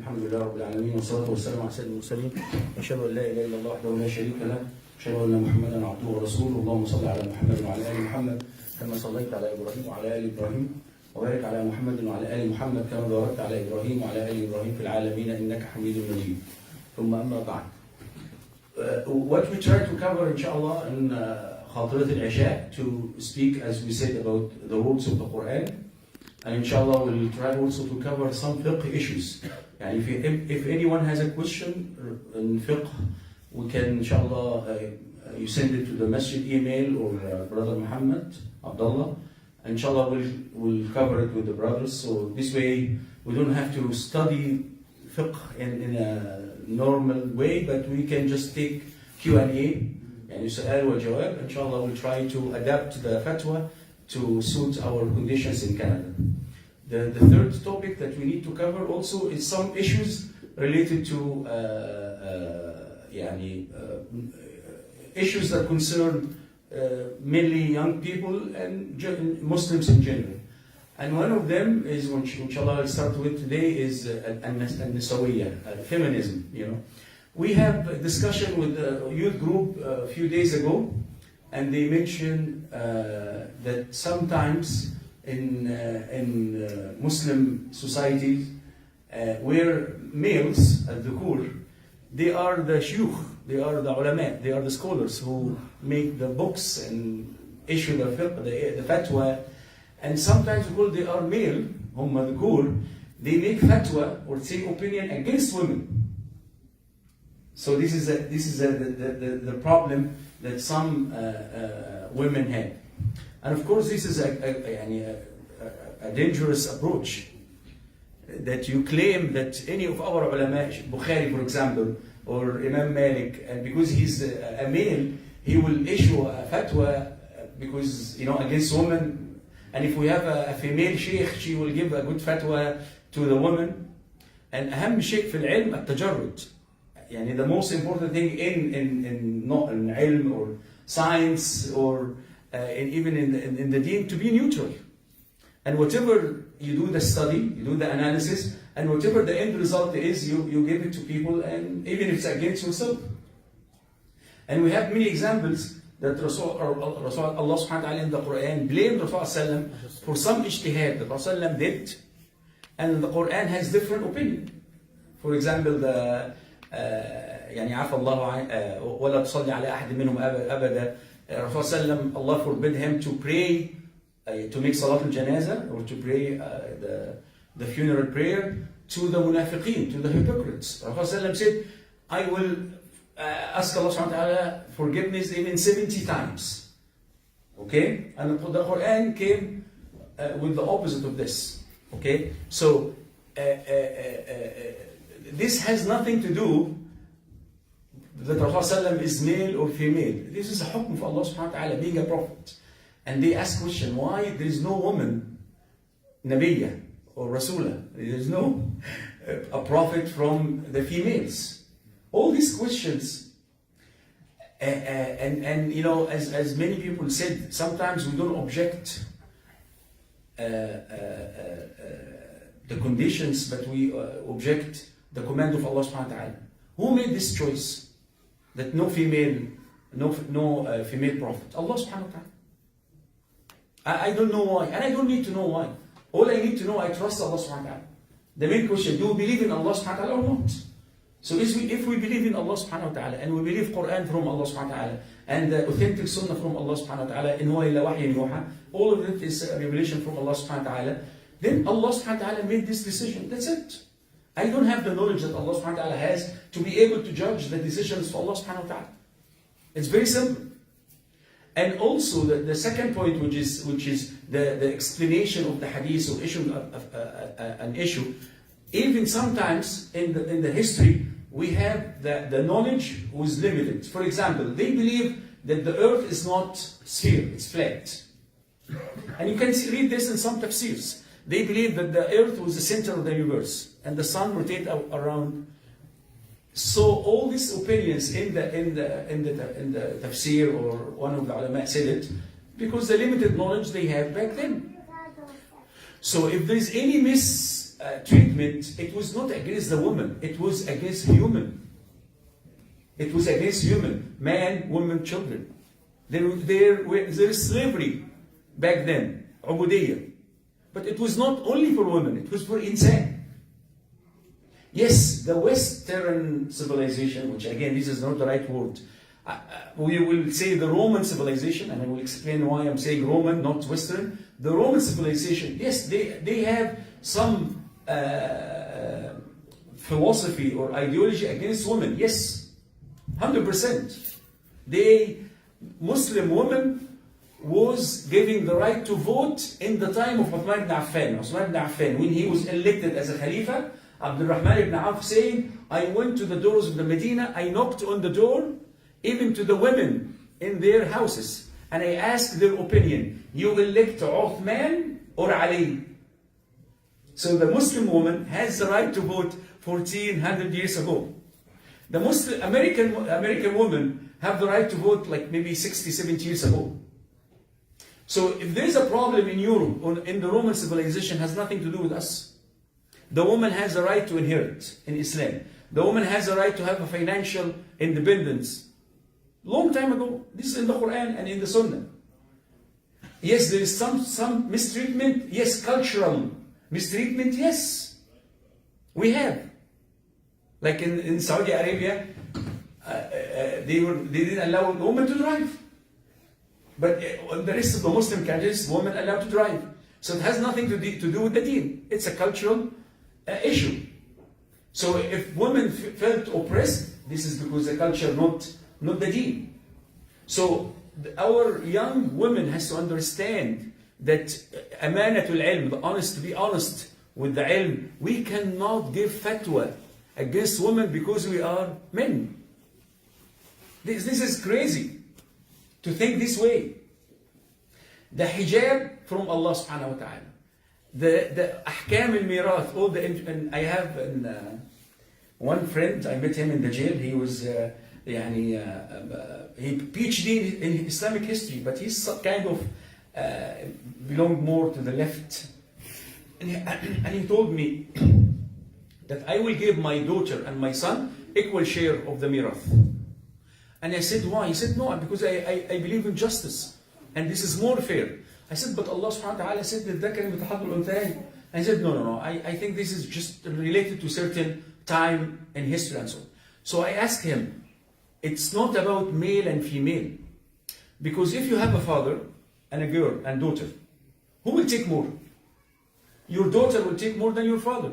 الحمد لله رب العالمين والصلاة والسلام على سيد المرسلين أشهد أن لا إله إلا الله وحده لا شريك له أشهد أن محمدا عبده ورسوله اللهم صل على محمد وعلى آل محمد كما صليت على إبراهيم وعلى آل إبراهيم وبارك على محمد وعلى آل محمد كما باركت على إبراهيم وعلى آل إبراهيم في العالمين إنك حميد مجيد ثم أما بعد. What we try to cover inshallah in خاطرة العشاء to speak as we said about the rules of the Quran, and inshallah we'll try also to cover some fiqh issues. And if anyone has a question in fiqh, we can inshallah you send it to the masjid email or brother Muhammad Abdullah. Inshallah we'll cover it with the brothers, so this way we don't have to study fiqh in a normal way, but we can just take Q&A يعني سؤال وجواب. Inshallah we'll try to adapt the fatwa to suit our conditions in Canada. The third topic that we need to cover also is some issues related to issues that concern mainly young people and Muslims in general. And one of them is, which inshallah I'll start with today, is al-nisawiyya, feminism. We have a discussion with the youth group a few days ago, and they mentioned that sometimes in Muslim societies where males at the core, they are the shuyukh, they are the ulama, they are the scholars who make the books and issue the fiqh, the fatwa, and sometimes because they are male, hum madhkur, they make fatwa or say opinion against women. So this is the problem that some women have. And of course this is a dangerous approach, that you claim that any of our ulama, Bukhari for example, or Imam Malik, and because he's a male, he will issue a fatwa because against women. And if we have a female sheikh, she will give a good fatwa to the woman. And أهم شيء في العلم التجرد. The most important thing in ilm or science or even in the deen, to be neutral. And whatever you do the study, you do the analysis, and whatever the end result is, you give it to people, and even if it's against yourself. And we have many examples that Allah subhanahu wa ta'ala in the Quran blamed Rasul for some ijtihad that Rasul did, and the Quran has different opinion. For example, عفى الله ولا تصلي على أحد منهم أبدا. Rasul Allah forbid him to pray, to make salat al-janaza, or to pray the funeral prayer to the munafiqeen, to the hypocrites. Rasul said, I will ask Allah subhanahu wa ta'ala forgiveness even 70 times. Okay? And the Quran came with the opposite of this. Okay? So this has nothing to do that Rasul is male or female. This is a hukm of Allah subhanahu wa ta'ala, being a prophet. And they ask question, why there is no woman, Nabiyya or Rasulah? There is no a prophet from the females. All these questions, as many people said, sometimes we don't object the conditions, but we object the command of Allah subhanahu wa ta'ala. Who made this choice that no female prophet? Allah subhanahu wa ta'ala. I don't know why, and I don't need to know why. All I need to know, I trust Allah subhanahu wa ta'ala. The main question, do we believe in Allah subhanahu wa ta'ala or not? So if we believe in Allah subhanahu wa ta'ala, and we believe Quran from Allah subhanahu wa ta'ala, and the authentic sunnah from Allah subhanahu wa ta'ala, in huwa illa wahyin yuha, all of it is a revelation from Allah subhanahu wa ta'ala, then Allah subhanahu wa ta'ala made this decision. That's it. I don't have the knowledge that Allah subhanahu wa ta'ala has to be able to judge the decisions of Allah subhanahu wa ta'ala. It's very simple. And also the second point, which is the explanation of the hadith or issue an issue. Even sometimes in the history, we have the knowledge was limited. For example, they believe that the earth is not sphere, it's flat. And you can read this in some tafsirs. They believe that the earth was the center of the universe and the sun rotates around. So all these opinions in the tafsir, or one of the ulama said it, because the limited knowledge they have back then. So if there is any treatment, it was not against the woman, it was against human. It was against human, man, woman, children. There is slavery back then, عبودية. But it was not only for women, it was for insan. Yes, the Western civilization, which again, this is not the right word. We will say the Roman civilization, and I will explain why I'm saying Roman, not Western. The Roman civilization, yes, they have some philosophy or ideology against women. Yes, 100%. Muslim women was giving the right to vote in the time of Uthman ibn Affan. Uthman ibn Affan, when he was elected as a Khalifa, Abdul Rahman ibn Auf saying, I went to the doors of the Medina, I knocked on the door, even to the women in their houses, and I asked their opinion. You elect Uthman or Ali? So the Muslim woman has the right to vote 1400 years ago. The Muslim American women have the right to vote like maybe 60, 70 years ago. So if there's a problem in Europe or in the Roman civilization, has nothing to do with us. The woman has a right to inherit in Islam. The woman has a right to have a financial independence. Long time ago, this is in the Quran and in the Sunnah. Yes, there is some mistreatment. Yes, cultural mistreatment. Yes, we have. Like in Saudi Arabia, they didn't allow the woman to drive. But in the rest of the Muslim countries, women allowed to drive. So it has nothing to do with the deen. It's a cultural issue. So if women felt oppressed, this is because the culture, not the deen. So our young women has to understand that amanatul ilm, to be honest with the ilm, we cannot give fatwa against women because we are men. This is crazy to think this way. The hijab from Allah subhanahu wa ta'ala. The ahkam al-mirath, and I have one friend, I met him in the jail. He was he PhD in Islamic history, but he's kind of belonged more to the left. And he told me that I will give my daughter and my son equal share of the mirath. And I said, why? He said, no, because I believe in justice. And this is more fair. I said, but Allah subhanahu wa ta'ala said that and I said, no. I think this is just related to certain time in history and so on. So I asked him, it's not about male and female. Because if you have a father and a girl and daughter, who will take more? Your daughter will take more than your father.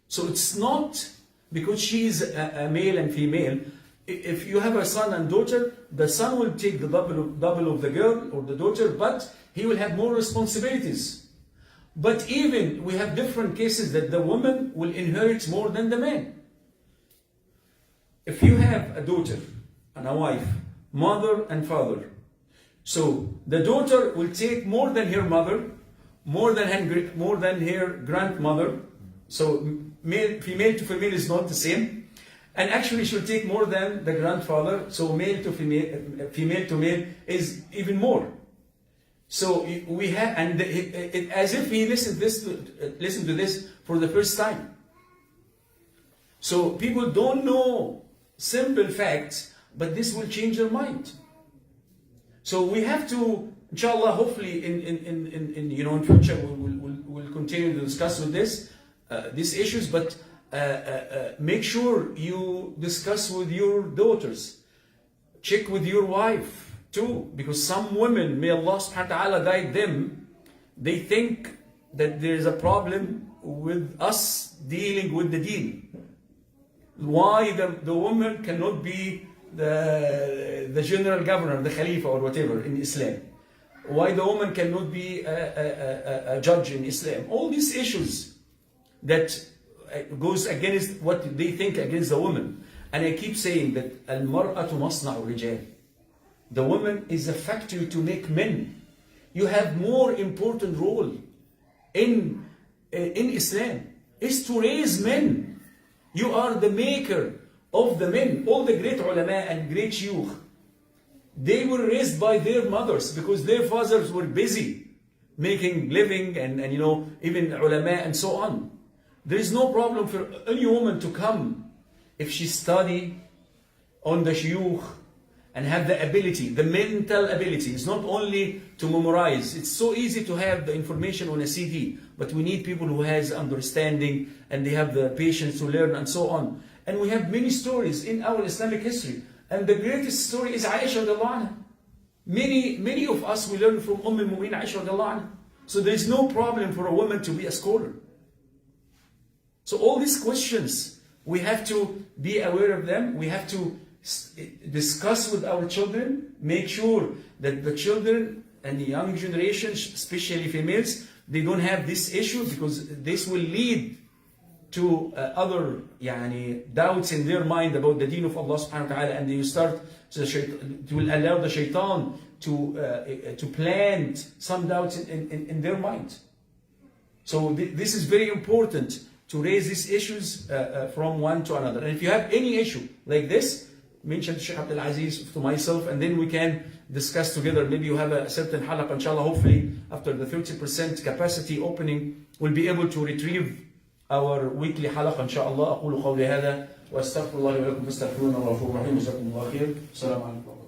So it's not because she is a male and female. If you have a son and daughter, the son will take the double of the girl or the daughter, but he will have more responsibilities. But even we have different cases that the woman will inherit more than the man. If you have a daughter and a wife, mother and father, so the daughter will take more than her mother, more than her grandmother. So female to female is not the same. And actually she'll take more than the grandfather, so male to female to male is even more. So we have, and as if he listened to this for the first time. So people don't know simple facts, but this will change their mind. So we have to, inshallah, hopefully in future we'll continue to discuss with these issues, but make sure you discuss with your daughters. Check with your wife too, because some women, may Allah subhanahu wa ta'ala guide them, they think that there is a problem with us dealing with the deen. Why the woman cannot be the general governor, the Khalifa or whatever in Islam? Why the woman cannot be a judge in Islam? All these issues that goes against what they think against the woman. And I keep saying that al-mar'atu masna'u rijal. The woman is a factory to make men. You have more important role in Islam is to raise men. You are the maker of the men. All the great ulama and great shuyukh, they were raised by their mothers because their fathers were busy making living and you know, even ulama and so on. There is no problem for any woman to come if she study on the shuyukh and have the ability, the mental ability. It's not only to memorize. It's so easy to have the information on a CD, but we need people who has understanding and they have the patience to learn and so on. And we have many stories in our Islamic history. And the greatest story is Aisha radiallahu anha. Many of us, we learn from Al-Mu'minin Aisha radiallahu anha. So there is no problem for a woman to be a scholar. So all these questions, we have to be aware of them. We have to discuss with our children, make sure that the children and the young generation, especially females, they don't have this issue, because this will lead to other doubts in their mind about the deen of Allah subhanahu wa ta'ala, and you start to allow the shaitan to plant some doubts in their mind. So this is very important, to raise these issues from one to another. And if you have any issue like this, mention to Sheikh Abdul Aziz, to myself, and then we can discuss together. Maybe you have a certain halaqah, inshallah, hopefully after the 30% capacity opening, we'll be able to retrieve our weekly halaqah, inshallah. أقول قولي هذا وأستغفر الله ولكم فاستغفروه إنه غفور رحيم. جزاكم الله خير. السلام عليكم.